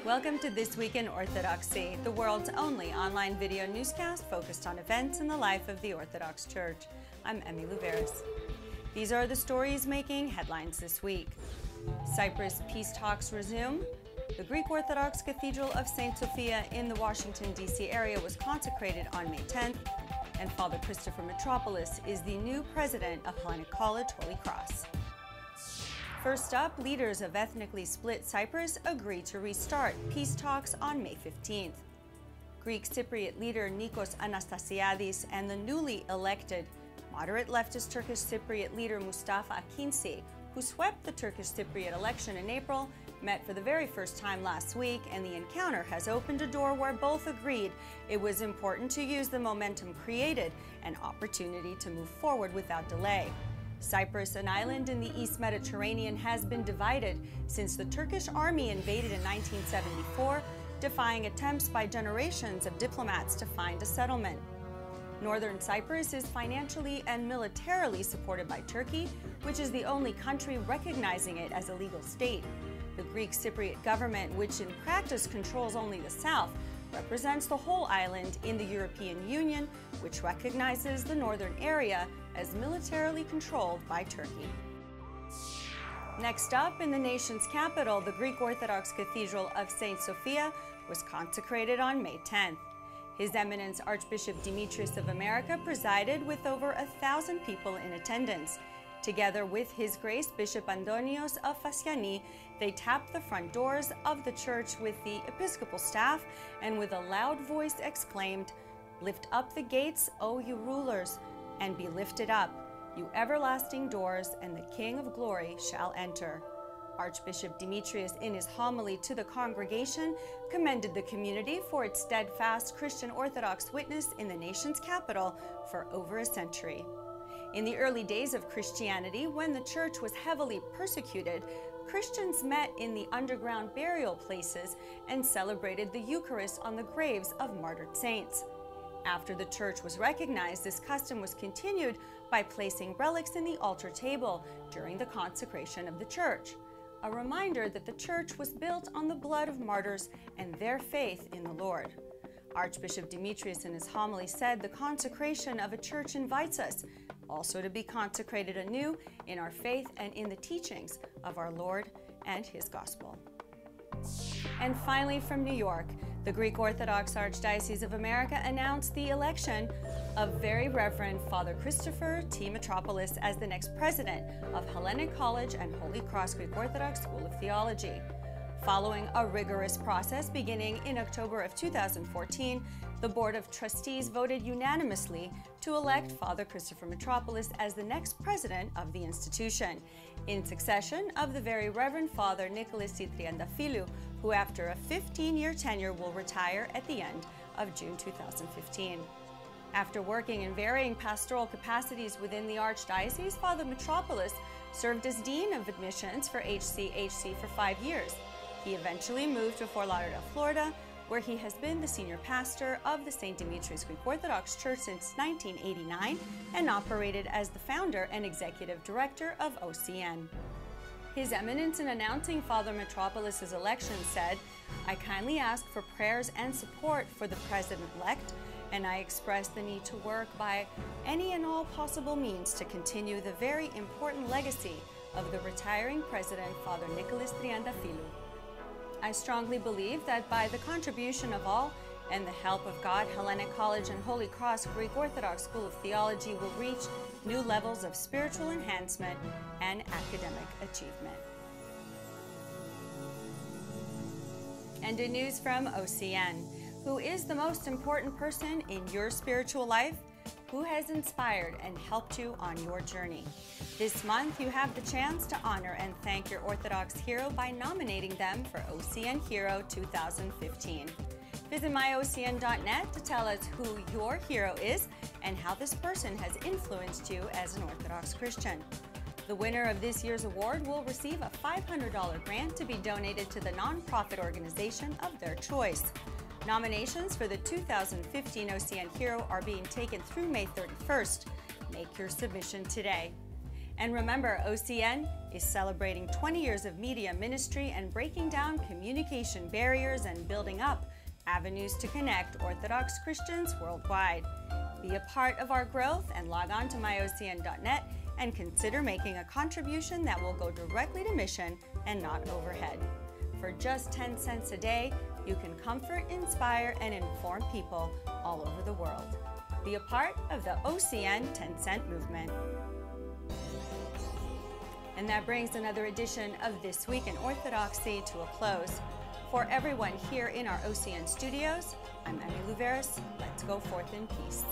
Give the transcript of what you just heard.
Welcome to This Week in Orthodoxy, the world's only online video newscast focused on events in the life of the Orthodox Church. I'm Emmy Louveris. These are the stories making headlines this week. Cyprus peace talks resume. The Greek Orthodox Cathedral of St. Sophia in the Washington, D.C. area was consecrated on May 10th, and Father Christopher Mitropoulos is the new president of Hellenic College Holy Cross. First up, leaders of ethnically split Cyprus agree to restart peace talks on May 15th. Greek Cypriot leader Nikos Anastasiadis and the newly elected moderate leftist Turkish Cypriot leader Mustafa Akinci, who swept the Turkish Cypriot election in April, met for the very first time last week, and the encounter has opened a door where both agreed it was important to use the momentum created, an opportunity to move forward without delay. Cyprus, an island in the East Mediterranean, has been divided since the Turkish army invaded in 1974, defying attempts by generations of diplomats to find a settlement. Northern Cyprus is financially and militarily supported by Turkey, which is the only country recognizing it as a legal state. The Greek Cypriot government, which in practice controls only the south, represents the whole island in the European Union, which recognizes the northern area as militarily controlled by Turkey. Next up, in the nation's capital, the Greek Orthodox Cathedral of St. Sophia was consecrated on May 10th. His Eminence Archbishop Demetrius of America presided with over 1,000 people in attendance. Together with His Grace Bishop Antonios of Fasciani, they tapped the front doors of the church with the episcopal staff and with a loud voice exclaimed, "Lift up the gates, O you rulers, and be lifted up, you everlasting doors, and the King of glory shall enter." Archbishop Demetrius, in his homily to the congregation, commended the community for its steadfast Christian Orthodox witness in the nation's capital for over a century. In the early days of Christianity, when the church was heavily persecuted, Christians met in the underground burial places and celebrated the Eucharist on the graves of martyred saints. After the church was recognized, this custom was continued by placing relics in the altar table during the consecration of the church, a reminder that the church was built on the blood of martyrs and their faith in the Lord. Archbishop Demetrius in his homily said the consecration of a church invites us also to be consecrated anew in our faith and in the teachings of our Lord and His gospel. And finally, from New York, the Greek Orthodox Archdiocese of America announced the election of Very Reverend Father Christopher T. Mitropoulos as the next president of Hellenic College and Holy Cross Greek Orthodox School of Theology. Following a rigorous process beginning in October of 2014, the Board of Trustees voted unanimously to elect Father Christopher Mitropoulos as the next president of the institution, in succession of the Very Reverend Father Nicholas Triandafilou, who after a 15-year tenure will retire at the end of June 2015. After working in varying pastoral capacities within the Archdiocese, Father Mitropoulos served as Dean of Admissions for HCHC for 5 years. He eventually moved to Fort Lauderdale, Florida, where he has been the senior pastor of the St. Demetrius Greek Orthodox Church since 1989 and operated as the founder and executive director of OCN. His Eminence, in announcing Father Mitropoulos' election, said, "I kindly ask for prayers and support for the president-elect, and I express the need to work by any and all possible means to continue the very important legacy of the retiring president, Father Nicholas Triandafilou. I strongly believe that by the contribution of all and the help of God, Hellenic College and Holy Cross Greek Orthodox School of Theology will reach new levels of spiritual enhancement and academic achievement." And in news from OCN, who is the most important person in your spiritual life? Who has inspired and helped you on your journey? This month, you have the chance to honor and thank your Orthodox hero by nominating them for OCN Hero 2015. Visit myocn.net to tell us who your hero is and how this person has influenced you as an Orthodox Christian. The winner of this year's award will receive a $500 grant to be donated to the nonprofit organization of their choice. Nominations for the 2015 OCN Hero are being taken through May 31st. Make your submission today. And remember, OCN is celebrating 20 years of media ministry and breaking down communication barriers and building up avenues to connect Orthodox Christians worldwide. Be a part of our growth and log on to myocn.net and consider making a contribution that will go directly to mission and not overhead. For just 10 cents a day, you can comfort, inspire, and inform people all over the world. Be a part of the OCN 10-cent movement. And that brings another edition of This Week in Orthodoxy to a close. For everyone here in our OCN studios, I'm Emmy Louveris. Let's go forth in peace.